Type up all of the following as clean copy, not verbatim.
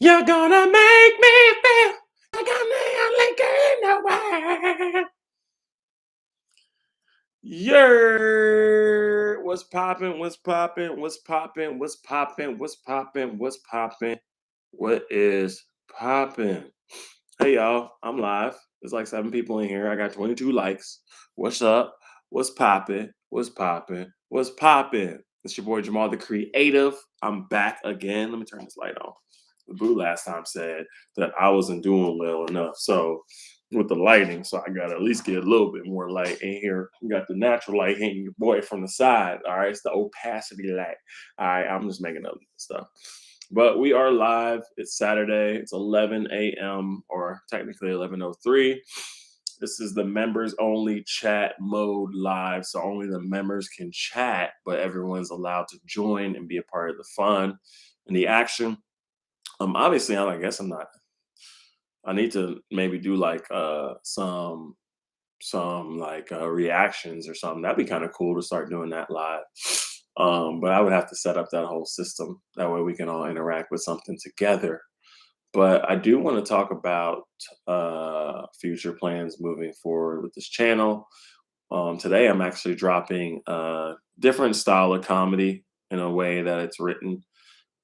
You're gonna make me feel like I'm the only girl in the world. Yer, what's poppin'? What's poppin'? What's poppin'? What's poppin'? What's poppin'? What's poppin'? What is poppin'? Hey y'all, I'm live. There's like 7 people in here. I got 22 likes. What's up? What's poppin'? What's poppin'? What's poppin'? It's your boy Jamal the Creative. I'm back again. Let me turn this light on. The boo last time said that I wasn't doing well enough. So with the lighting, so I gotta at least get a little bit more light in here. You got the natural light hitting your boy from the side. All right, it's the opacity light. All right, I'm just making up stuff. But we are live. It's Saturday. It's 11 a.m. or technically 11:03. This is the members only chat mode live. So only the members can chat, but everyone's allowed to join and be a part of the fun and the action. Obviously, I guess I'm not. I need to maybe do like some like reactions or something. That'd be kind of cool to start doing that live. But I would have to set up that whole system. That way we can all interact with something together. But I do want to talk about future plans moving forward with this channel. Today I'm actually dropping a different style of comedy in a way that it's written.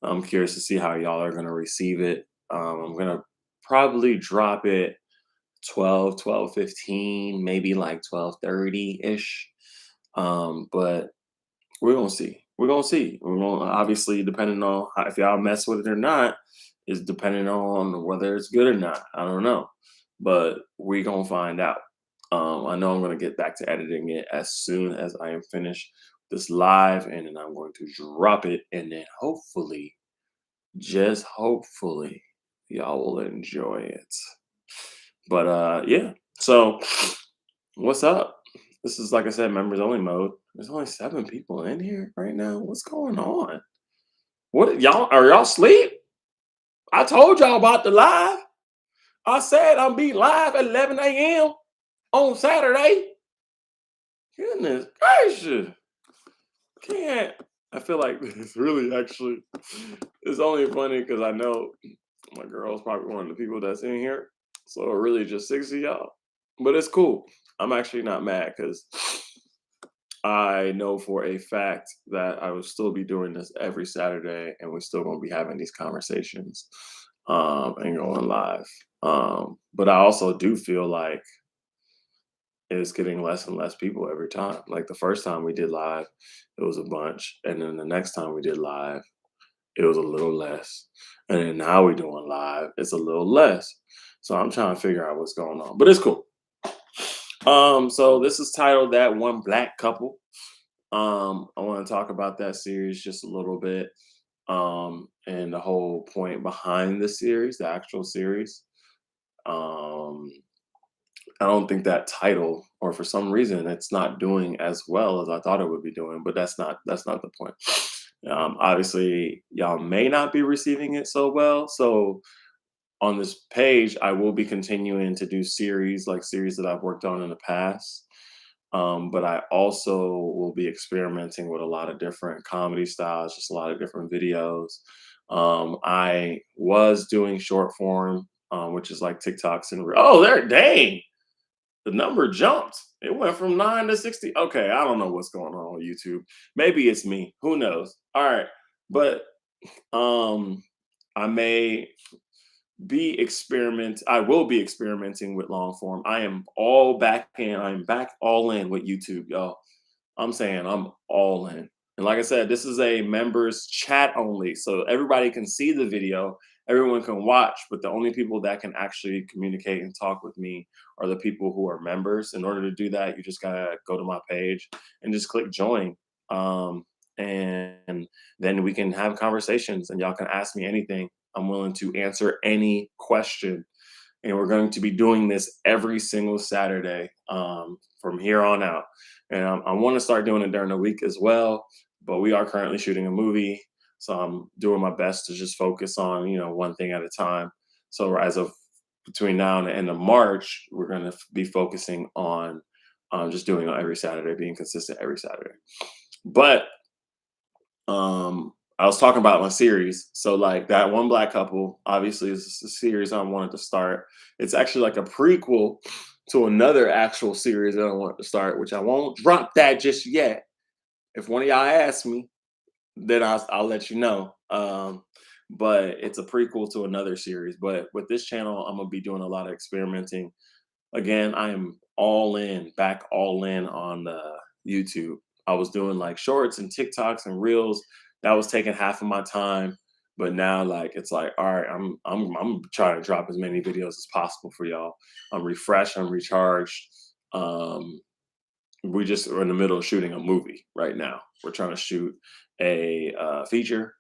I'm curious to see how y'all are going to receive it. I'm going to probably drop it 12:15, maybe like 12:30-ish. But we're gonna see. We're gonna see. We're gonna obviously depending on how, if y'all mess with it or not, is depending on whether it's good or not. I don't know. But we're gonna find out. I know I'm gonna get back to editing it as soon as I am finished this live, and then I'm going to drop it, and then hopefully, just hopefully, y'all will enjoy it. But yeah. So what's up? This is like I said, members only mode. There's only 7 people in here right now. What's going on? What y'all are y'all asleep? I told y'all about the live. I said I'm be live at 11 a.m. on Saturday. Goodness gracious. Can't. I feel like it's really actually it's only funny because I know my girl's probably one of the people that's in here. So really just 6 of y'all. But it's cool. I'm actually not mad because I know for a fact that I will still be doing this every Saturday and we're still gonna be having these conversations and going live. But I also do feel like it's getting less and less people every time. Like the first time we did live, it was a bunch, and then the next time we did live, it was a little less. And then now we're doing live, it's a little less. So I'm trying to figure out what's going on. But it's cool. So this is titled That One Black Couple. I want to talk about that series just a little bit. And the whole point behind the series, the actual series. Um, I don't think that title, or for some reason, it's not doing as well as I thought it would be doing. But that's not the point. Obviously, y'all may not be receiving it so well. So on this page, I will be continuing to do series like series that I've worked on in the past. But I also will be experimenting with a lot of different comedy styles, just a lot of different videos. I was doing short form, which is like TikToks and oh, there, dang, the number jumped. It went from 9 to 60. Okay, I don't know what's going on YouTube. Maybe it's me. Who knows? All right, but um, I may I will be experimenting with long form. I am all back in. I'm back all in with YouTube, y'all. I'm saying I'm all in. And like I said, this is a members chat only. So everybody can see the video, everyone can watch, but the only people that can actually communicate and talk with me are the people who are members. In order to do that, you just gotta go to my page and just click join. And then we can have conversations and y'all can ask me anything. I'm willing to answer any question. And we're going to be doing this every single Saturday from here on out. And I want to start doing it during the week as well. But we are currently shooting a movie. So I'm doing my best to just focus on, one thing at a time. So as of between now and the end of March, we're going to be focusing on just doing it every Saturday, being consistent every Saturday. But I was talking about my series. So like that one black couple, obviously is a series I wanted to start. It's actually like a prequel to another actual series that I want to start, which I won't drop that just yet. If one of y'all asks me, then I'll let you know. But it's a prequel to another series. But with this channel, I'm gonna be doing a lot of experimenting. Again, I am back all in on YouTube. I was doing like shorts and TikToks and reels. That was taking half of my time. But now, like, it's like, all right, I'm trying to drop as many videos as possible for y'all. I'm refreshed, I'm recharged. Um, we just are in the middle of shooting a movie right now. We're trying to shoot a feature.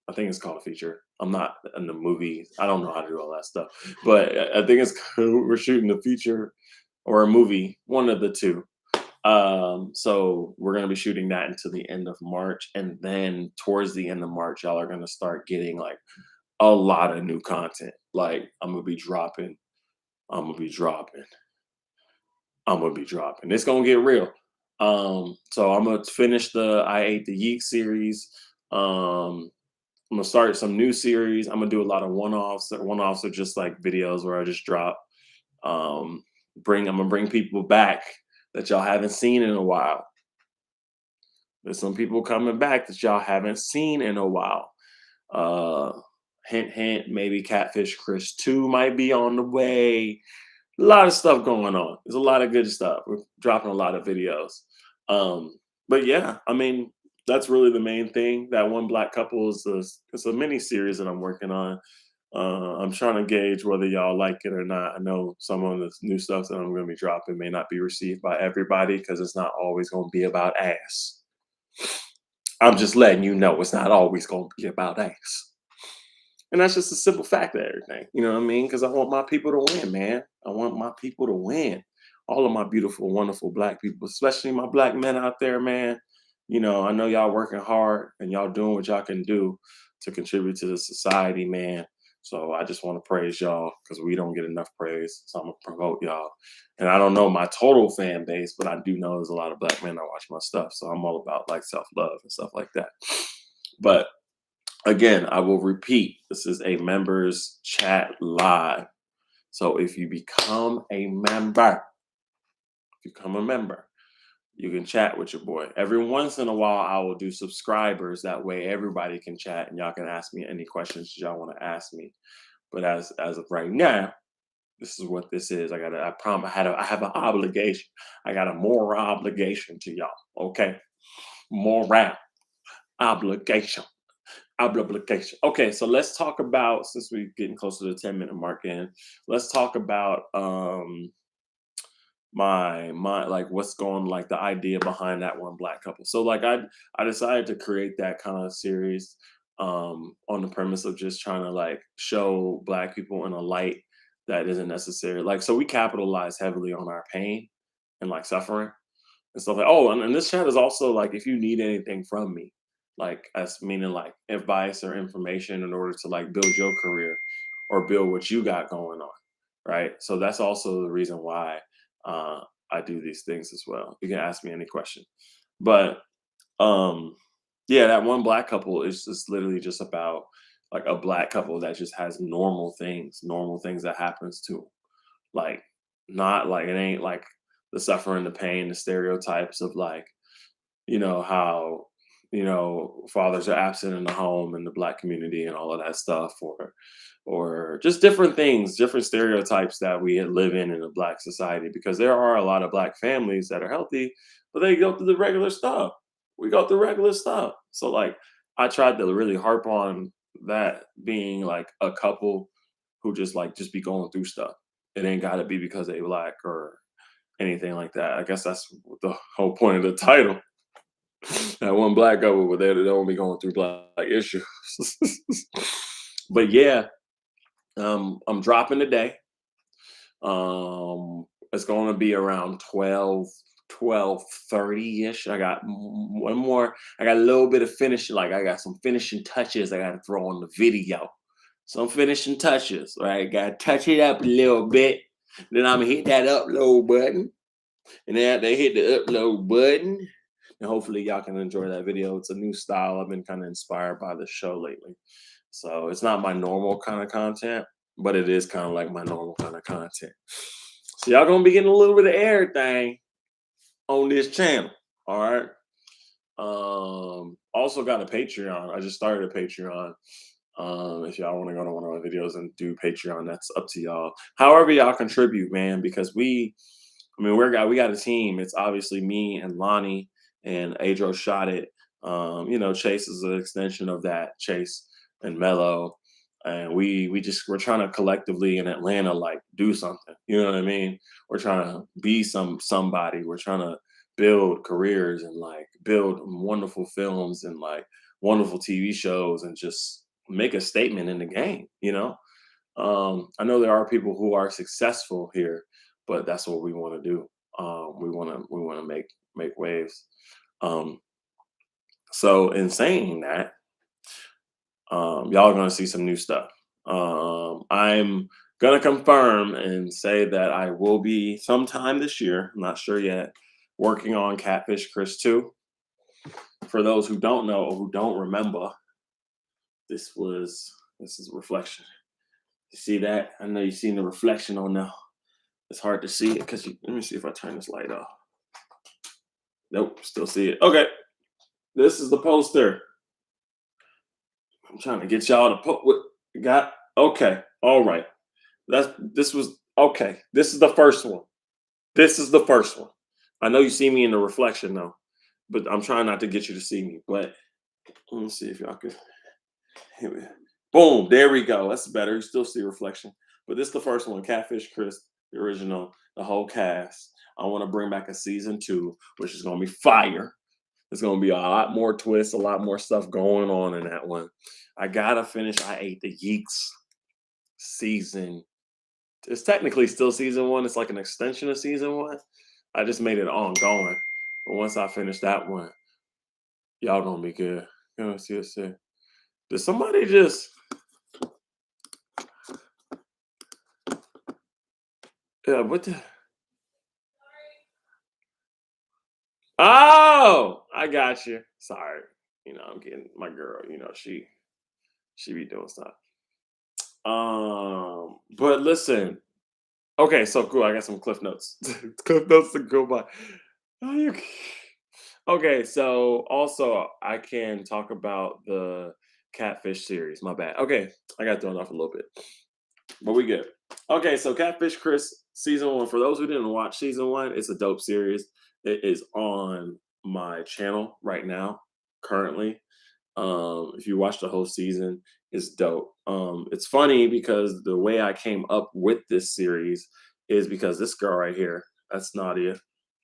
I think it's called a feature. I'm not in the movie. I don't know how to do all that stuff, but I think it's we're shooting a feature or a movie, one of the two. So we're gonna be shooting that until the end of March, and then towards the end of March, y'all are gonna start getting like a lot of new content. Like I'm gonna be dropping. I'm gonna be dropping. I'm gonna be dropping. It's gonna get real. So I'm gonna finish the I Ate the Yeek series. I'm gonna start some new series. I'm gonna do a lot of one-offs. One-offs are just like videos where I just drop. Um, I'm gonna bring people back that y'all haven't seen in a while. There's some people coming back that y'all haven't seen in a while. Uh, hint, hint. Maybe Catfish Chris 2 might be on the way. A lot of stuff going on. There's a lot of good stuff. We're dropping a lot of videos. But yeah, I mean, that's really the main thing. That one black couple is it's a mini series that I'm working on. I'm trying to gauge whether y'all like it or not. I know some of the new stuff that I'm going to be dropping may not be received by everybody because it's not always going to be about ass. I'm just letting you know it's not always going to be about ass. And that's just a simple fact of everything. You know what I mean? Because I want my people to win, man. I want my people to win. All of my beautiful, wonderful black people, especially my black men out there, man. You know, I know y'all working hard and y'all doing what y'all can do to contribute to the society, man. So I just want to praise y'all because we don't get enough praise. So I'm gonna promote y'all. And I don't know my total fan base, but I do know there's a lot of black men that watch my stuff. So I'm all about like self-love and stuff like that. But again, I will repeat, this is a members chat live. So if you become a member, you can chat with your boy. Every once in a while, I will do subscribers. That way everybody can chat and y'all can ask me any questions y'all want to ask me. But as of right now, this is what this is. I promise I have an obligation. I got a moral obligation to y'all. Okay. Moral obligation. Obligation. Okay, so let's talk about since we're getting close to the 10-minute mark in, let's talk about my like what's going like the idea behind that one black couple. So like I decided to create that kind of series on the premise of just trying to like show black people in a light that isn't necessary. Like so we capitalize heavily on our pain and like suffering and stuff like and this chat is also like if you need anything from me like as meaning like advice or information in order to like build your career or build what you got going on, right? So that's also the reason why uh I do these things as well. You can ask me any question. But um yeah, that one black couple is just literally just about like a black couple that just has normal things that happens to 'em. Like, not like it ain't like the suffering, the pain, the stereotypes of like, how, fathers are absent in the home in the black community and all of that stuff, or just different things, different stereotypes that we live in a black society, because there are a lot of black families that are healthy, but they go through the regular stuff. We go through regular stuff. So like I tried to really harp on that being like a couple who just be going through stuff. It ain't got to be because they black or anything like that. I guess that's the whole point of the title. That one black couple, but they don't be going through black issues. But yeah, I'm dropping today. It's going to be around 12:30 ish. I got one more. I got a little bit of finishing. Like I got some finishing touches I got to throw on the video. Some finishing touches, right? Got to touch it up a little bit. Then I'm gonna hit that upload button, and then after I hit the upload button, and hopefully y'all can enjoy that video. It's a new style. I've been kind of inspired by the show lately. So it's not my normal kind of content, but it is kind of like my normal kind of content. So y'all gonna be getting a little bit of everything on this channel. All right. Also got a Patreon. I just started a Patreon. If y'all want to go to one of my videos and do Patreon, that's up to y'all. However, y'all contribute, man, because we got a team. It's obviously me and Lonnie and Adro shot it. Chase is an extension of that. Chase and Mello. And we're trying to collectively in Atlanta like do something. You know what I mean? We're trying to be somebody. We're trying to build careers and like build wonderful films and like wonderful TV shows and just make a statement in the game, you know? I know there are people who are successful here, but that's what we want to do. We want to make waves. Um, so in saying that, y'all are gonna see some new stuff. I'm gonna confirm and say that I will be sometime this year. I'm not sure yet. Working on Catfish Chris 2. For those who don't know or who don't remember, this is reflection. You see that? I know you've seen the reflection on now. It's hard to see it because let me see if I turn this light off. Nope, still see it. Okay, this is the poster. I'm trying to get y'all to put what you got. Okay, all right. This was okay. This is the first one. This is the first one. I know you see me in the reflection though, but I'm trying not to get you to see me. But let me see if y'all can. Boom, there we go. That's better. You still see reflection. But this is the first one, Catfish Chris, the original, the whole cast. I want to bring back a season 2, which is going to be fire. There's going to be a lot more twists, a lot more stuff going on in that one. I got to finish I Ate the Yeeks season. It's technically still season 1. It's like an extension of season 1. I just made it ongoing. But once I finish that one, y'all going to be good. You know, see what's there. Did somebody just... Yeah, what the... Oh, I got you. Sorry. I'm getting my girl, she be doing stuff. But listen. Okay, so cool. I got some cliff notes. Cliff notes to go by. Okay, so also I can talk about the Catfish series. My bad. Okay, I got thrown off a little bit. But we good. Okay, so Catfish Chris season 1. For those who didn't watch season 1, it's a dope series. It is on my channel right now, currently. If you watch the whole season, it's dope. It's funny because the way I came up with this series is because this girl right here, that's Nadia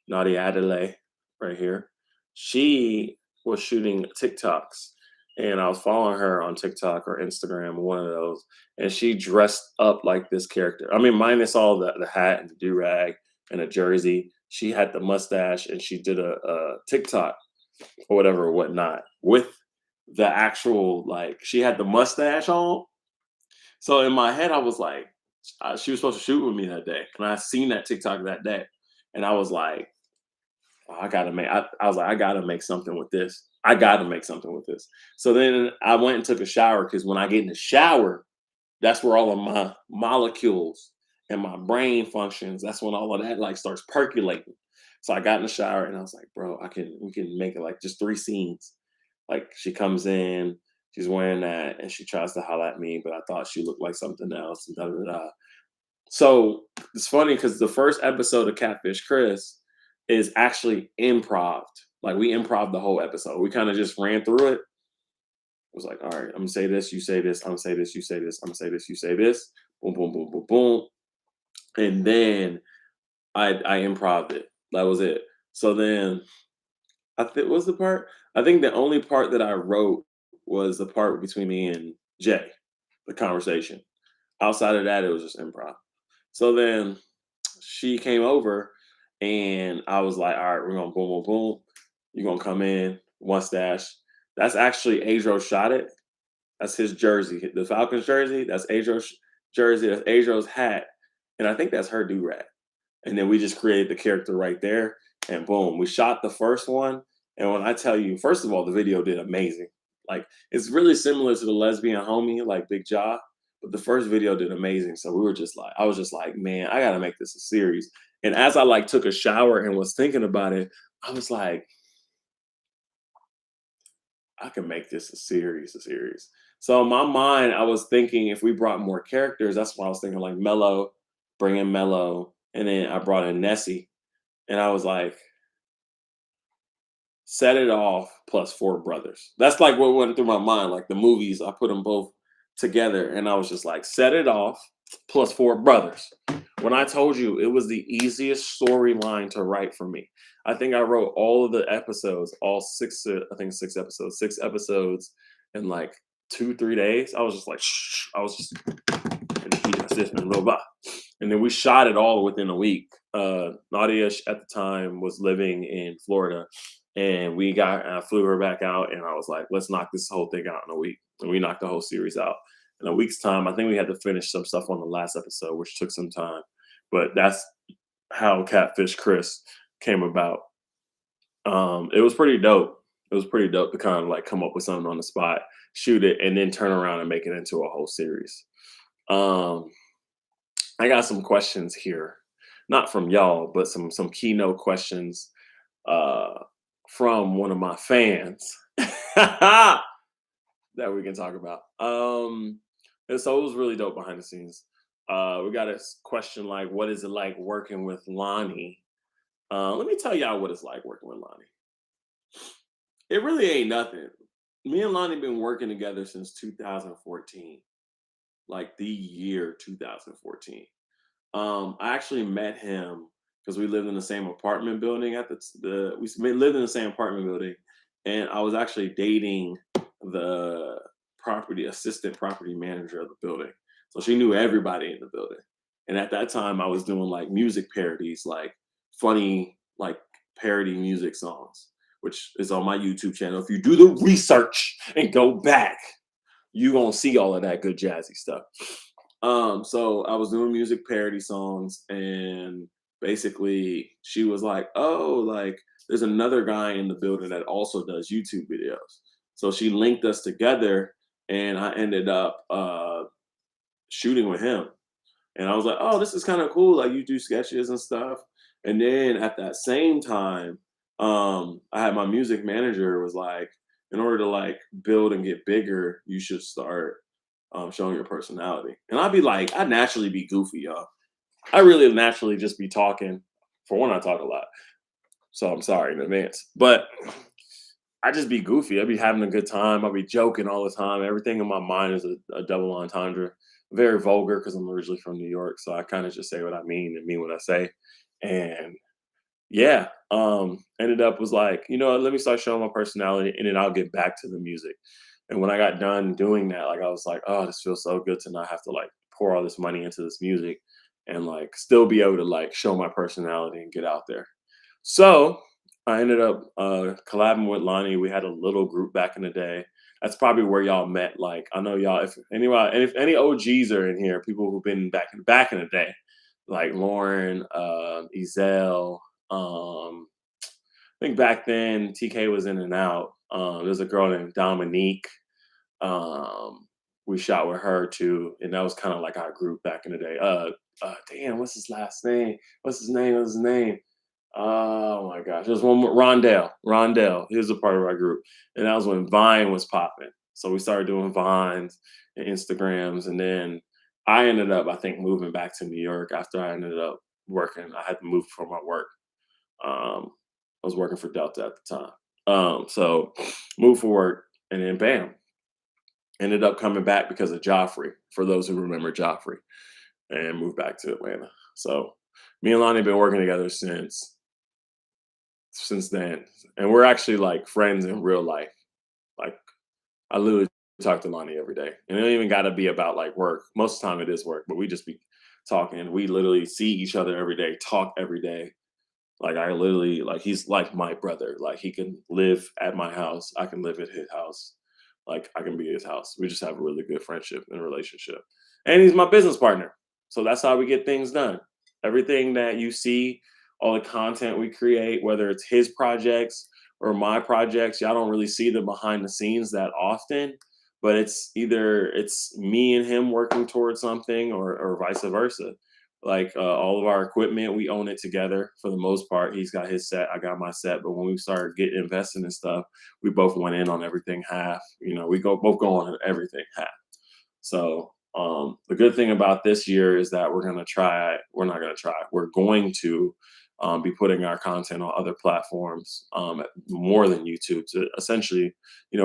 Adelaide right here. She was shooting TikToks and I was following her on TikTok or Instagram, one of those, and she dressed up like this character. I mean, minus all the hat and the do-rag and a jersey. She had the mustache and she did a TikTok or whatever or whatnot with the actual, like, she had the mustache on. So in my head, I was like, she was supposed to shoot with me that day. And I seen that TikTok that day. And I was like, oh, I was like, I gotta make something with this. I gotta make something with this. So then I went and took a shower because when I get in the shower, that's where all of my molecules and my brain functions. That's when all of that like starts percolating. So I got in the shower and I was like, bro, we can make it like just 3 scenes. Like she comes in, she's wearing that, and she tries to holler at me, but I thought she looked like something else. And da, da, da. So it's funny because the first episode of Catfish Chris is actually improv. Like we improv the whole episode. We kind of just ran through it. It was like, all right, I'm gonna say this, you say this, I'm gonna say this, you say this, I'm gonna say this, you say this. Boom, boom, boom, boom, boom. And then I improv it. That was it. So then I think what's the part? I think the only part that I wrote was the part between me and Jay, the conversation. Outside of that, it was just improv. So then she came over and I was like, all right, we're gonna boom, boom, boom. You're gonna come in, mustache. That's actually Adro shot it. That's his jersey. The Falcons jersey, that's Adro's jersey, that's Adro's hat. And I think that's her do-rag. And then we just created the character right there. And boom, we shot the first one And when I tell you, first of all, the video did amazing. Like it's really similar to the lesbian homie, like Big Jaw, but the first video did amazing. So we were just like, I was just like, man, I gotta make this a series. And as I like took a shower and was thinking about it, I was like, I can make this a series. So in my mind, I was thinking if we brought more characters, that's why I was thinking like Mello, bring in Mello, and then I brought in Nessie, and I was like, Set It Off plus Four Brothers. That's like what went through my mind. Like the movies, I put them both together, and I was just like, Set It Off plus Four Brothers. When I told you it was the easiest storyline to write for me, I think I wrote all of the episodes, all six, I think six episodes in like 2, 3 days. I was just like, shh. I was just, and he does this and blah, blah. And then we shot it all within a week. Nadia at the time was living in Florida, and I flew her back out, and I was like, let's knock this whole thing out in a week. And we knocked the whole series out in a week's time. I think we had to finish some stuff on the last episode, which took some time. But that's how Catfish Chris came about. It was pretty dope. It was pretty dope to kind of like come up with something on the spot, shoot it, and then turn around and make it into a whole series. Um, I got some questions here, not from y'all, but some keynote questions uh, from one of my fans that we can talk about. And so it was really dope behind the scenes. We got a question like, "What is it like working with Lonnie?" Let me tell y'all what it's like working with Lonnie. It really ain't nothing. Me and Lonnie been working together since 2014, like the year 2014. I actually met him because we lived in the same apartment building lived in the same apartment building, and I was actually dating the property assistant property manager of the building. So she knew everybody in the building. And at that time I was doing like music parodies, like funny, like parody music songs, which is on my YouTube channel. If you do the research and go back, you gonna see all of that good jazzy stuff. So I was doing music parody songs, and basically she was like, "Oh, like there's another guy in the building that also does YouTube videos." So she linked us together, and I ended up shooting with him. And I was like, "Oh, this is kind of cool. Like you do sketches and stuff." And then at that same time, I had my music manager was like, "In order to like build and get bigger, you should start showing your personality." And I'd be like, I naturally be goofy, y'all. I really naturally just be talking. For one, I talk a lot, so I'm sorry in advance. But I just be goofy. I be having a good time. I be joking all the time. Everything in my mind is a double entendre. Very vulgar because I'm originally from New York, so I kind of just say what I mean and mean what I say. And yeah, ended up was like, you know what, let me start showing my personality, and then I'll get back to the music. And when I got done doing that, like I was like, oh, this feels so good to not have to like pour all this money into this music and like still be able to like show my personality and get out there. So I ended up collabing with Lonnie. We had a little group back in the day. That's probably where y'all met. Like I know y'all, if anybody, and if any OGs are in here, people who've been back in the day, like Lauren, Ezel. I think back then TK was in and out. There's a girl named Dominique. Um, we shot with her too, and that was kind of like our group back in the day. Damn, what's his last name? What's his name? What's his name? Oh my gosh, there's one more. Rondell. Rondell. He was a part of our group, and that was when Vine was popping. So we started doing Vines and Instagrams, and then I ended up, I think, moving back to New York after I ended up working. I had to move for my work. Um, I was working for Delta at the time. So moved for work, and then bam, ended up coming back because of Joffrey. For those who remember Joffrey, and moved back to Atlanta. So me and Lonnie have been working together since then, and we're actually like friends in real life. Like I literally talk to Lonnie every day, and it don't even got to be about like work. Most of the time it is work, but we just be talking. We literally see each other every day, talk every day. Like I literally like he's like my brother. Like he can live at my house. I can live at his house. Like I can be at his house. We just have a really good friendship and relationship. And he's my business partner. So that's how we get things done. Everything that you see, all the content we create, whether it's his projects or my projects, y'all don't really see the behind the scenes that often, but it's either it's me and him working towards something or vice versa. Like all of our equipment, we own it together for the most part. He's got his set, I got my set. But when we started getting investing in stuff, we both went in on everything half. You know, we go both go on everything half. So the good thing about this year is that we're not gonna try, we're going to be putting our content on other platforms more than YouTube to essentially,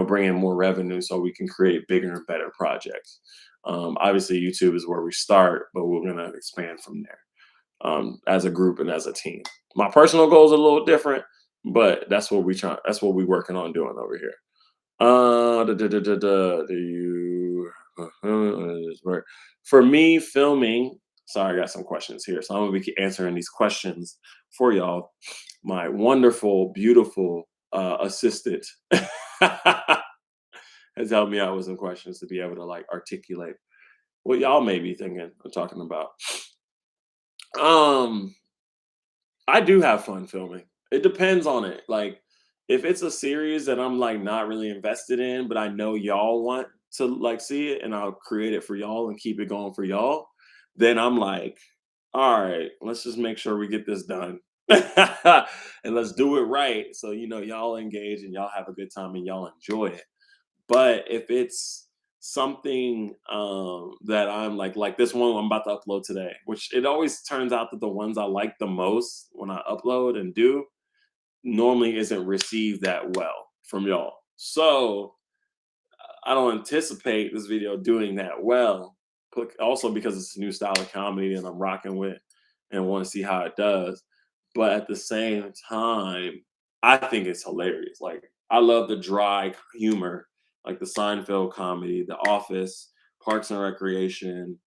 bring in more revenue so we can create bigger and better projects. Obviously, YouTube is where we start, but we're gonna expand from there as a group and as a team. My personal goals are a little different, but that's what we try. That's what we're working on doing over here. Do you for me filming? Sorry, I got some questions here, so I'm gonna be answering these questions for y'all. My wonderful, beautiful assistant has helped me out with some questions to be able to like articulate what y'all may be thinking or talking about. Um, I do have fun filming. It depends on it. Like, if it's a series that I'm like not really invested in, but I know y'all want to like see it and I'll create it for y'all and keep it going for y'all, then I'm like, all right, let's just make sure we get this done. And let's do it right. So, y'all engage and y'all have a good time and y'all enjoy it. But if it's something that I'm like this one I'm about to upload today, which it always turns out that the ones I like the most when I upload and do normally isn't received that well from y'all. So I don't anticipate this video doing that well. Also because it's a new style of comedy and I'm rocking with and want to see how it does. But at the same time, I think it's hilarious. Like I love the dry humor, like the Seinfeld comedy, The Office, Parks and Recreation.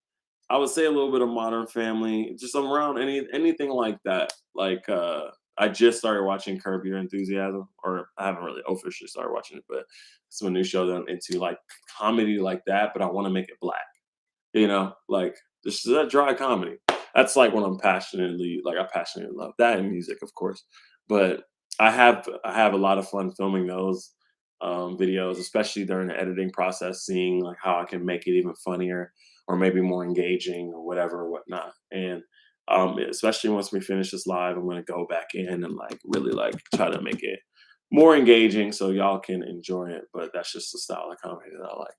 I would say a little bit of Modern Family, just around anything like that. Like I just started watching Curb Your Enthusiasm, or I haven't really officially started watching it, but it's a new show that I'm into, like comedy like that. But I want to make it black, like just that dry comedy. That's like what I passionately love that in music, of course. But I have a lot of fun filming those videos, especially during the editing process, seeing like how I can make it even funnier or maybe more engaging or whatever or whatnot. And especially once we finish this live, I'm gonna go back in and like really like try to make it more engaging so y'all can enjoy it. But that's just the style of comedy that I like,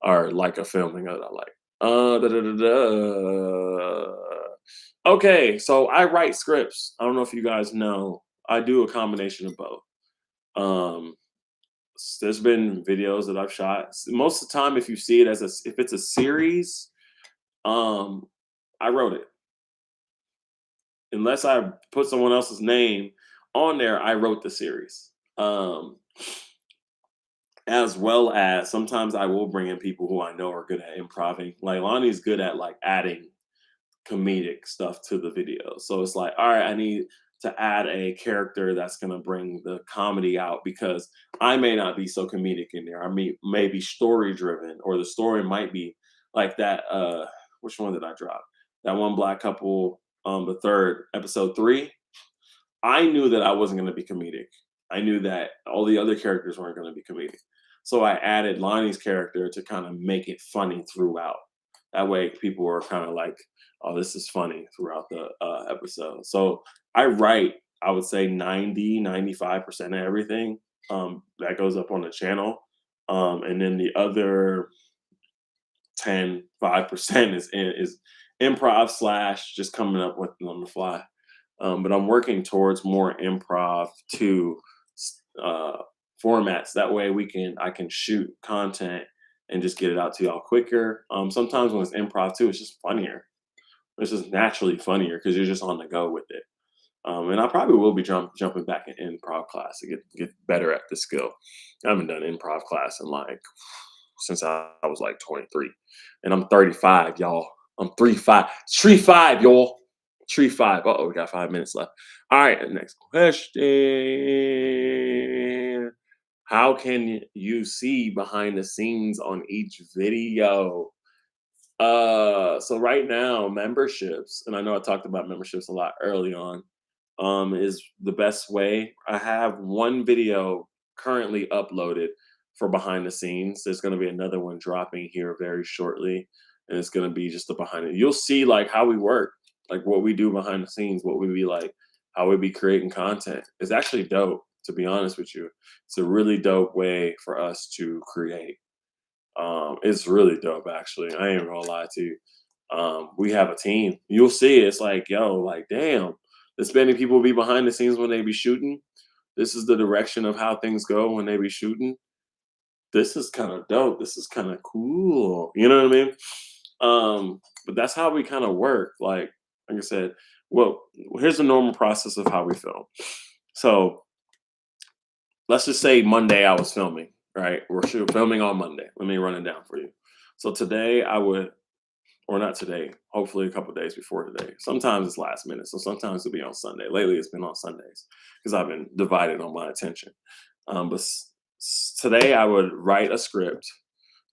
or like a filming that I like. Da, da, da, da. Okay, so I write scripts. I don't know if you guys know. I do a combination of both. Um, there's been videos that I've shot. Most of the time, if you see it if it's a series, um, I wrote it. Unless I put someone else's name on there, I wrote the series. As well as sometimes I will bring in people who I know are good at improving. Like Lonnie's good at like adding comedic stuff to the video. So it's like, all right, I need to add a character that's going to bring the comedy out because I may not be so comedic in there. I mean, maybe story driven, or the story might be like that. Which one did I drop? That one black couple, the third episode 3. I knew that I wasn't going to be comedic. I knew that all the other characters weren't going to be comedic. So I added Lonnie's character to kind of make it funny throughout. That way, people were kind of like, "Oh, this is funny" throughout the episode. So I write, I would say 90, 95% of everything that goes up on the channel. And then the other 10, 5% is improv slash just coming up with it on the fly. But I'm working towards more improv to uh, formats. That way I can shoot content and just get it out to y'all quicker. Sometimes when it's improv too, it's just funnier. It's just naturally funnier because you're just on the go with it. And I probably will be jumping back in improv class to get better at the skill. I haven't done improv class in like since I was like 23, and I'm 35, y'all. I'm 3'5", 3'5", y'all. 3'5". We got 5 minutes left. All right, next question. How can you see behind the scenes on each video? So right now, memberships, and I know I talked about memberships a lot early on. is the best way. I have one video currently uploaded for behind the scenes. There's going to be another one dropping here very shortly, and it's going to be just the behind it. You'll see like how we work, like what we do behind the scenes, what we be like, how we be creating content. It's actually dope, to be honest with you. It's a really dope way for us to create. It's really dope, actually. I ain't gonna lie to you. We have a team. You'll see. It's like, yo, like, damn. This many people be behind the scenes when they be shooting. This is the direction of how things go when they be shooting. This is kind of dope. This is kind of cool. You know what I mean? But that's how we kind of work. Like I said, well, here's the normal process of how we film. So let's just say Monday I was filming, right? Filming on Monday. Let me run it down for you. So today I would, or not today, hopefully a couple days before today. Sometimes it's last minute. So sometimes it'll be on Sunday. Lately it's been on Sundays because I've been divided on my attention. But today I would write a script.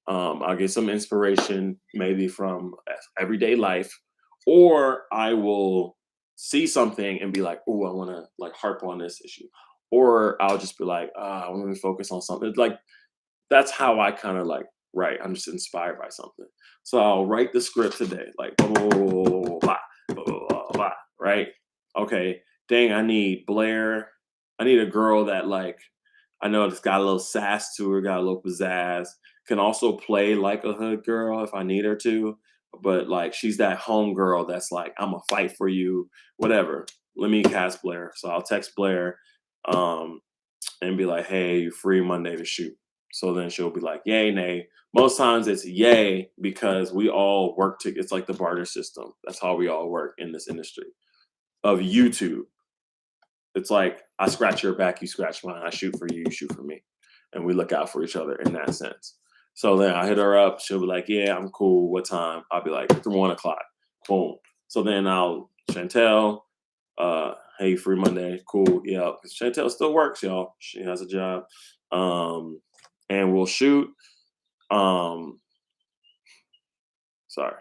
I'll get some inspiration maybe from everyday life, or I will see something and be like, "Oh, I want to like harp on this issue," or I'll just be like, "Ah, I want to focus on something." Like that's how I kind of like write. I'm just inspired by something, so I'll write the script today, like blah, blah, blah, blah, blah, blah, blah, blah, blah, blah, right? Okay, dang, I need Blair. I need a girl that like I know it's got a little sass to her, got a little pizzazz. Can also play like a hood girl if I need her to, but like she's that home girl that's like, I'm gonna fight for you, whatever. Let me cast Blair. So I'll text Blair um, and be like, hey, you free Monday to shoot. So then she'll be like, yay, nay. Most times it's yay because we all work to it's like the barter system. That's how we all work in this industry of YouTube. It's like I scratch your back, you scratch mine. I shoot for you, you shoot for me, and we look out for each other in that sense. So then I hit her up. She'll be like, "Yeah, I'm cool. What time?" I'll be like, "1 o'clock." Boom. So then I'll Chantel, hey, free Monday, cool. Yeah, because Chantel still works, y'all. She has a job, and we'll shoot. Um, Sorry,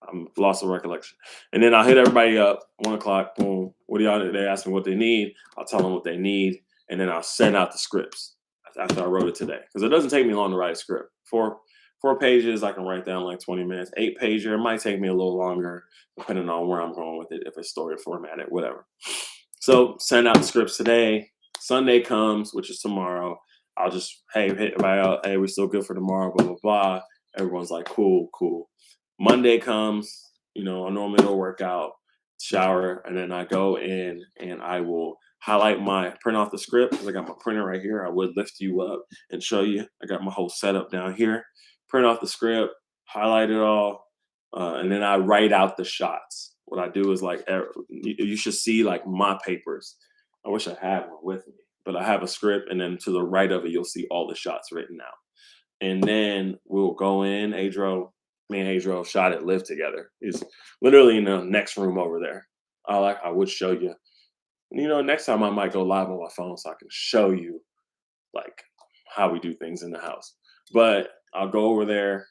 I'm lost of recollection. And then I hit everybody up, 1 o'clock, boom. What do y'all? They ask me what they need. I'll tell them what they need, and then I'll send out the scripts after I wrote it today because it doesn't take me long to write a script. Four pages, I can write down like 20 minutes. 8 pager, it might take me a little longer depending on where I'm going with it, if it's story formatted, whatever. So send out the scripts today. Sunday comes, which is tomorrow. I'll just hey hit everybody out. Hey, we still good for tomorrow. Blah blah blah. Everyone's like cool, cool. Monday comes, I normally go work out, shower, and then I go in and I will print off the script because I got my printer right here. I would lift you up and show you. I got my whole setup down here. Print off the script, highlight it all, and then I write out the shots. What I do is like you should see like my papers. I wish I had one with me, but I have a script, and then to the right of it, you'll see all the shots written out. And then we'll go in, me and Adro shot it live together. He's literally in the next room over there. I would show you. Next time I might go live on my phone so I can show you like how we do things in the house. But I'll go over there.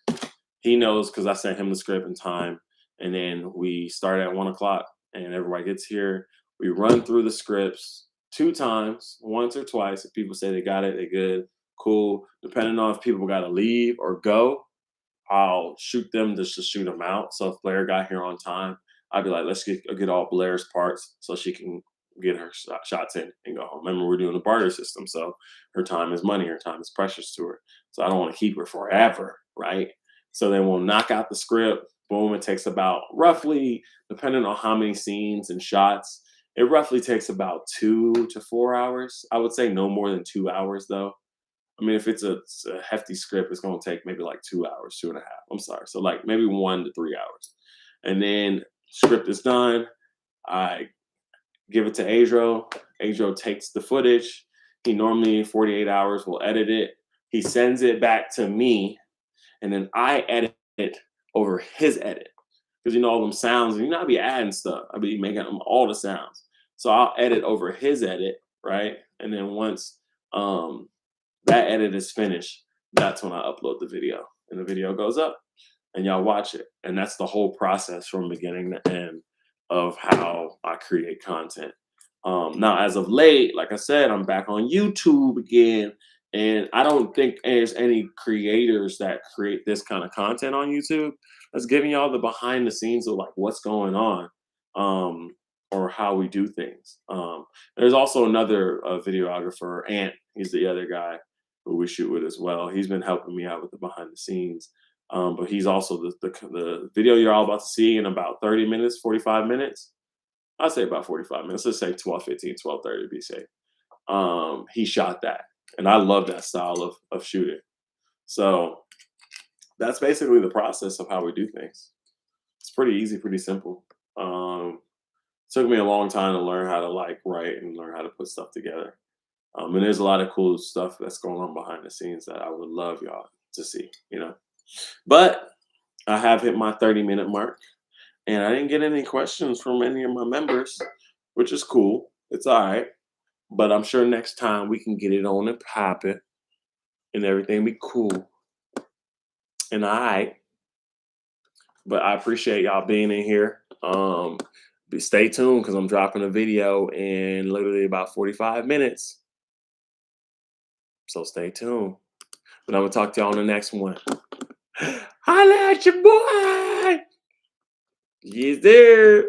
He knows because I sent him the script in time. And then we start at 1 o'clock and everybody gets here. We run through the scripts 2 times, once or twice. If people say they got it, they good, cool. Depending on if people got to leave or go, I'll shoot them just to shoot them out. So if Blair got here on time, I'd be like, let's get all Blair's parts so she can get her shots in and go home. Remember, we're doing a barter system. So her time is money. Her time is precious to her. So I don't want to keep her forever, right? So then we'll knock out the script. Boom. It takes about roughly, depending on how many scenes and shots, it roughly takes about 2 to 4 hours. I would say no more than 2 hours though. I mean, if it's a hefty script, it's going to take maybe like 2 hours, 2.5. I'm sorry. So like maybe 1 to 3 hours. And then script is done. I give it to Adro. Adro takes the footage. He normally 48 hours will edit it. He sends it back to me. And then I edit it over his edit. Because all them sounds, I be adding stuff. I be making them all the sounds. So I'll edit over his edit, right? And then once that edit is finished, that's when I upload the video. And the video goes up and y'all watch it. And that's the whole process from beginning to end of how I create content. Now, as of late, like I said, I'm back on YouTube again, and I don't think there's any creators that create this kind of content on YouTube that's giving y'all the behind the scenes of like what's going on, um, or how we do things. There's also another videographer, Ant. He's the other guy who we shoot with as well. He's been helping me out with the behind the scenes. But he's also the video you're all about to see in about 30 minutes, 45 minutes. I'd say about 45 minutes. Let's say 12:15, 12:30 to be safe. He shot that. And I love that style of shooting. So that's basically the process of how we do things. It's pretty easy, pretty simple. Took me a long time to learn how to like write and learn how to put stuff together. And there's a lot of cool stuff that's going on behind the scenes that I would love y'all to see, you know. But I have hit my 30-minute mark. And I didn't get any questions from any of my members, which is cool. It's all right. But I'm sure next time we can get it on and pop it and everything be cool. And all right. But I appreciate y'all being in here. Stay tuned because I'm dropping a video in literally about 45 minutes. So stay tuned. But I'm going to talk to y'all on the next one. Holla at your boy. Yes, there.